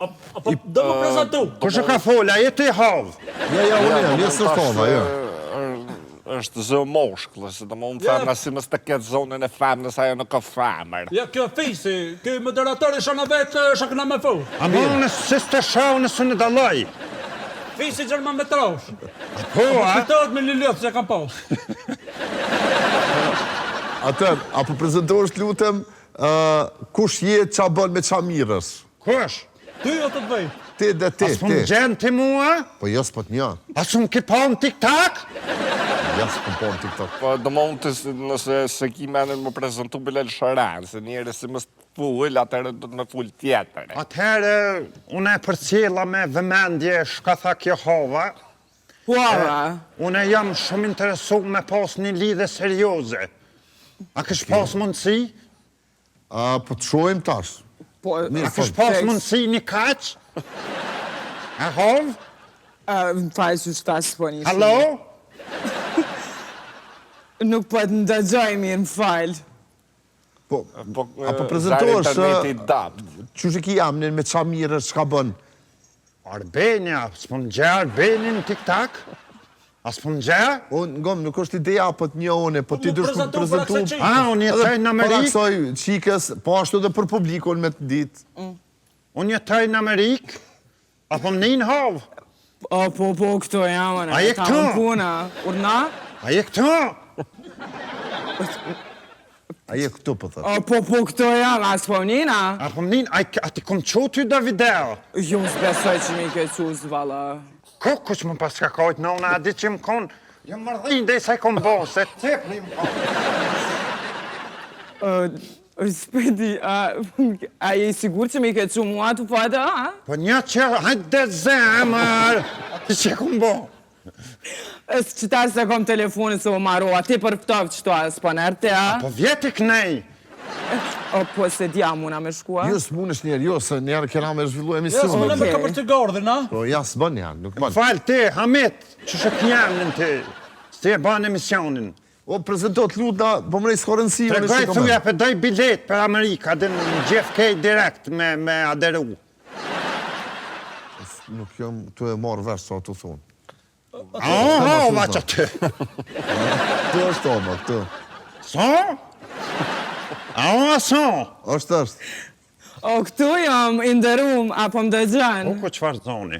Apo do më prezentu. Kush e ka fola, je ti havë. Ja, unë së thova, jo. është zë moshkëllë, se do më unë femra si mës të ketë zonën e femrës, ajo nuk ka femër. Ja, kjo fisi, kjo moderatori shana vetë shakëna me fu. A më unë si të shau nësë në daloj. Fisi Gjerman me trosh. Po, a? Fitohet me liljoth që kam pas. Atër, apo prezentosh lutem, kush je qa bën me qa mirës? Kush? Ty o të të bëj. Ti dhe ti, As më gjenë ti mua? Po jo s'po t'nja. As më ki pa në TikTok? Ja s'po po në TikTok. Po do më unë nëse se ki menin më prezentu Bilal Sharan, se njëri si mës të full, atërë do të me full tjetër. Atëherë, unë e përcjella me vëmendje shka tha kjo hova. Unë jam shumë interesu me pas një lidhe serioze. A kësh pas mundësi? Po të shojmë tash. A kësh pas mundësi një kaq? A hovë? Më falë që shtasë po një Halo? Nuk po të ndëgjoj mirë, më falë. Apo prezentosh, që që ki jamnin me qa mirës, që ka bën? Arbenja, s'po më gje Arbenja në TikTok? A s'po më gje? Unë, ngom, nuk është ideja, po të një one, po ti dush për prezentu. A, unë jetoj në Para Amerikë? kësoj qikës, po ashtu dhe për publikun me të ditë. Unë jetoj në Amerikë? Apo më një havë? Po, këto jamën, A je ta këto? më puna. Urna? A je këto? A je këtu, po thëtë. Po, këto jamë, a s'po njëna? Apo më një, a ti kom qo ty dhe video? Jo, s'besoj që mi ke quzë, vala. Kush më pas ka kajt në unë, a di që më konë, jo më rëdhin dhe se kom bo, se të më konë. Spedi, a je sigur që mi ke qu mua të pata, a? Po një që, hajtë dhe zemër, ti që kom bo. Që ta se kom telefonit se o marua, ti përftov qëto a s'po nërte, a? Po vjeti kënej. Po se dja muna me shkua? Jo s'mun është njerë, jo, se njerë kena me zhvillu Ja, emision. s'më në me ka për të gardhin, a? Po, ja s'bën njerë, nuk bën. Falë ti, Hamit, që shë t'jemnin ti, s'ti e banë emisionin. O, prezentot lutna, po më nejë s'ka rëndësi. Tregoj thuja për doj bilet për Amerika, dhe në GFK direkt me aderu. Nuk jam të e marrë vesh sa të thonë. Va që ty. Të është oma, të. So? So? është. O, këtu jam, inderum, apo më dëgjën? Po, ku qëfar zoni?